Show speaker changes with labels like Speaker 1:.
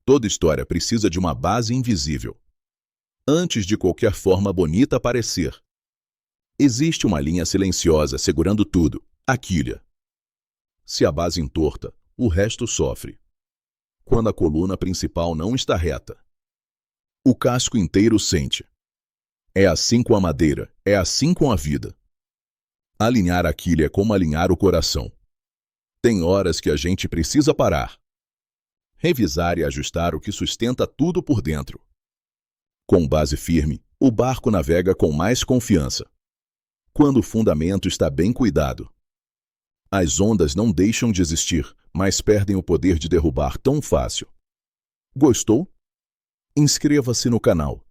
Speaker 1: Toda história precisa de uma base invisível. Antes de qualquer forma bonita aparecer, existe uma linha silenciosa segurando tudo, a quilha. Se a base entorta, o resto sofre. Quando a coluna principal não está reta, o casco inteiro sente. É assim com a madeira, é assim com a vida. Alinhar a quilha é como alinhar o coração. Tem horas que a gente precisa parar, revisar e ajustar o que sustenta tudo por dentro. Com base firme, o barco navega com mais confiança. Quando o fundamento está bem cuidado, as ondas não deixam de existir, mas perdem o poder de derrubar tão fácil. Gostou? Inscreva-se no canal.